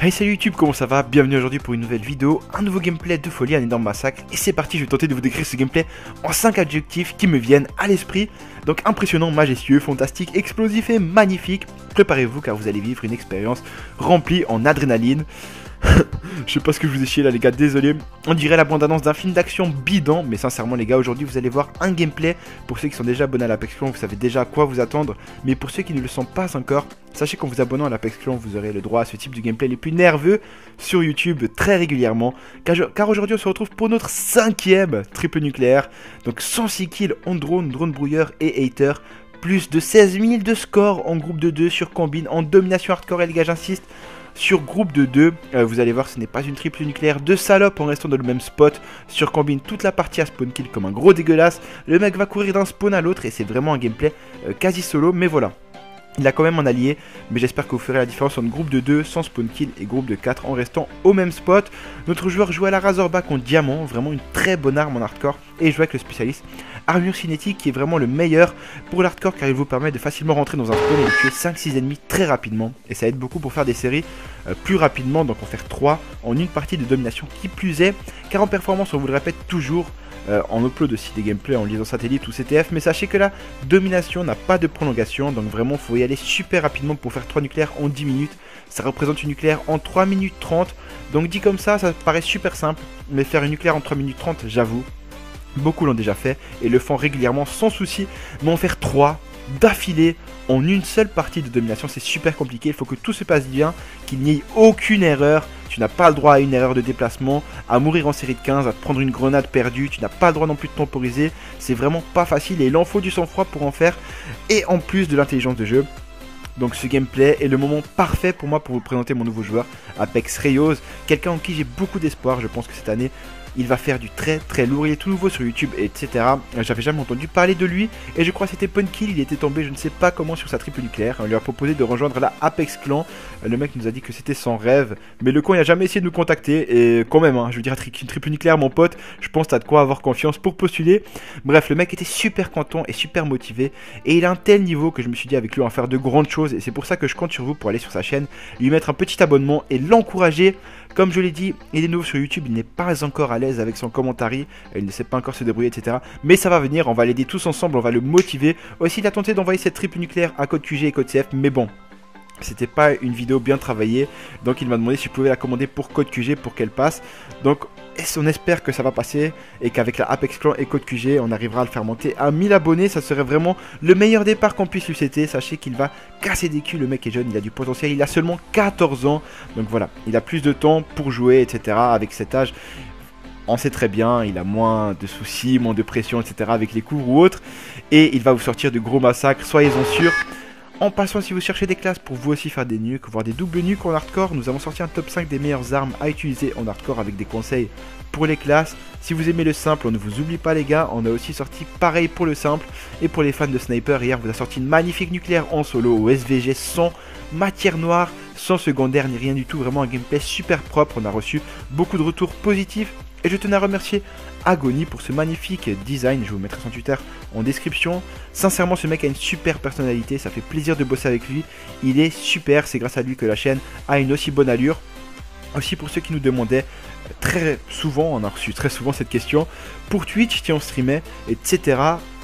Hey salut YouTube, comment ça va? Bienvenue aujourd'hui pour une nouvelle vidéo, un nouveau gameplay de folie, un énorme massacre. Et c'est parti, je vais tenter de vous décrire ce gameplay en 5 adjectifs qui me viennent à l'esprit. Donc impressionnant, majestueux, fantastique, explosif et magnifique. Préparez-vous car vous allez vivre une expérience remplie en adrénaline. Je sais pas ce que je vous ai chié là les gars, désolé. On dirait la bande-annonce d'un film d'action bidon. Mais sincèrement les gars, aujourd'hui vous allez voir un gameplay. Pour ceux qui sont déjà abonnés à l'Apex Clan, vous savez déjà à quoi vous attendre. Mais pour ceux qui ne le sont pas encore, sachez qu'en vous abonnant à l'Apex Clan, vous aurez le droit à ce type de gameplay les plus nerveux sur YouTube très régulièrement. Car aujourd'hui on se retrouve pour notre 5e triple nucléaire. Donc 106 kills en drone, drone brouilleur et hater. Plus de 16 000 de score en groupe de 2 sur combine, en domination hardcore et les gars j'insiste. Sur groupe de 2, vous allez voir ce n'est pas une triple nucléaire de salope en restant dans le même spot. Sur combine toute la partie à spawn kill comme un gros dégueulasse. Le mec va courir d'un spawn à l'autre et c'est vraiment un gameplay quasi solo, mais voilà. Il a quand même un allié, mais j'espère que vous ferez la différence entre groupe de 2 sans spawn kill et groupe de 4 en restant au même spot. Notre joueur joue à la Razorback en diamant, vraiment une très bonne arme en hardcore. Et il joue avec le spécialiste armure cinétique qui est vraiment le meilleur pour l'hardcore car il vous permet de facilement rentrer dans un spawn et de tuer 5-6 ennemis très rapidement. Et ça aide beaucoup pour faire des séries plus rapidement, donc en faire 3 en une partie de domination qui plus est. Car en performance, on vous le répète toujours, en upload aussi des gameplays en liaison satellite ou CTF, mais sachez que la domination n'a pas de prolongation, donc vraiment faut y aller super rapidement pour faire 3 nucléaires en 10 minutes, ça représente une nucléaire en 3 minutes 30, donc dit comme ça paraît super simple, mais faire une nucléaire en 3 minutes 30, j'avoue, beaucoup l'ont déjà fait et le font régulièrement sans souci, mais en faire 3 d'affilée en une seule partie de domination c'est super compliqué, il faut que tout se passe bien, qu'il n'y ait aucune erreur. Tu n'as pas le droit à une erreur de déplacement, à mourir en série de 15, à te prendre une grenade perdue, tu n'as pas le droit non plus de temporiser, c'est vraiment pas facile et il en faut du sang-froid pour en faire, et en plus de l'intelligence de jeu. Donc ce gameplay est le moment parfait pour moi pour vous présenter mon nouveau joueur, Apex Rayos, quelqu'un en qui j'ai beaucoup d'espoir, je pense que cette année il va faire du très très lourd, il est tout nouveau sur YouTube, etc. J'avais jamais entendu parler de lui, et je crois que c'était Punkill, il était tombé je ne sais pas comment sur sa triple nucléaire, on lui a proposé de rejoindre la Apex Clan, le mec nous a dit que c'était son rêve, mais le con il a jamais essayé de nous contacter, et quand même, hein, je veux dire, une triple nucléaire mon pote, je pense que t'as de quoi avoir confiance pour postuler. Bref, le mec était super content et super motivé, et il a un tel niveau que je me suis dit avec lui on va faire de grandes choses, et c'est pour ça que je compte sur vous pour aller sur sa chaîne, lui mettre un petit abonnement et l'encourager. Comme je l'ai dit, il est nouveau sur YouTube, il n'est pas encore à l'aise avec son commentary, il ne sait pas encore se débrouiller, etc. Mais ça va venir, on va l'aider tous ensemble, on va le motiver. Aussi, il a tenté d'envoyer cette triple nucléaire à code QG et code CF, mais bon, c'était pas une vidéo bien travaillée, donc il m'a demandé si je pouvais la commander pour code QG pour qu'elle passe. Donc on espère que ça va passer et qu'avec la Apex Clan et code QG on arrivera à le faire monter à 1000 abonnés. Ça serait vraiment le meilleur départ qu'on puisse lui citer. Sachez qu'il va casser des culs, le mec est jeune, il a du potentiel, il a seulement 14 ans. Donc voilà, il a plus de temps pour jouer, etc. Avec cet âge, on sait très bien, il a moins de soucis, moins de pression, etc. avec les cours ou autres. Et il va vous sortir de gros massacres, soyez-en sûrs. En passant, si vous cherchez des classes pour vous aussi faire des nukes, voire des doubles nukes en hardcore, nous avons sorti un top 5 des meilleures armes à utiliser en hardcore avec des conseils pour les classes. Si vous aimez le simple, on ne vous oublie pas les gars, on a aussi sorti pareil pour le simple. Et pour les fans de sniper, hier vous a sorti une magnifique nucléaire en solo au SVG sans matière noire, sans secondaire ni rien du tout, vraiment un gameplay super propre, on a reçu beaucoup de retours positifs. Et je tenais à remercier Agony pour ce magnifique design, je vous mettrai son Twitter en description. Sincèrement ce mec a une super personnalité, ça fait plaisir de bosser avec lui, il est super, c'est grâce à lui que la chaîne a une aussi bonne allure. Aussi pour ceux qui nous demandaient très souvent, on a reçu très souvent cette question, pour Twitch si on streamait, etc.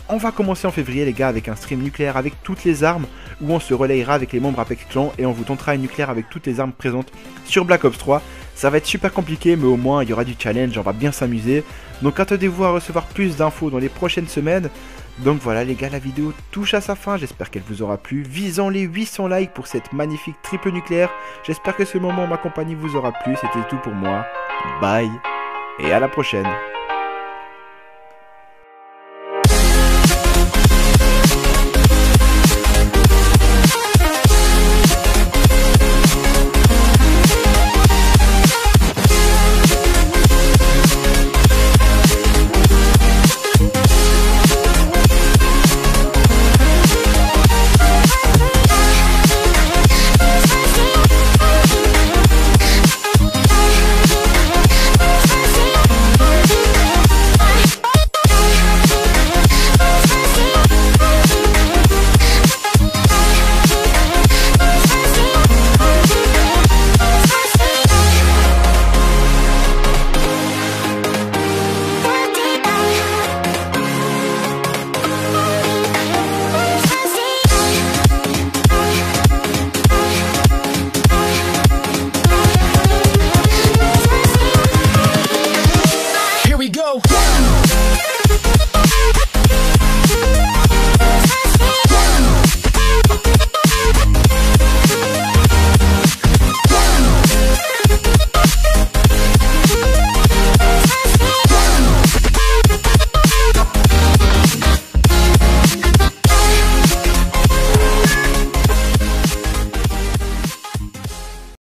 On va commencer en février les gars avec un stream nucléaire avec toutes les armes où on se relayera avec les membres Apex Clan et on vous tentera une nucléaire avec toutes les armes présentes sur Black Ops 3. Ça va être super compliqué mais au moins il y aura du challenge, on va bien s'amuser. Donc attendez-vous à recevoir plus d'infos dans les prochaines semaines. Donc voilà les gars, la vidéo touche à sa fin, j'espère qu'elle vous aura plu. Visant les 800 likes pour cette magnifique triple nucléaire. J'espère que ce moment en ma compagnie vous aura plu, c'était tout pour moi. Bye et à la prochaine.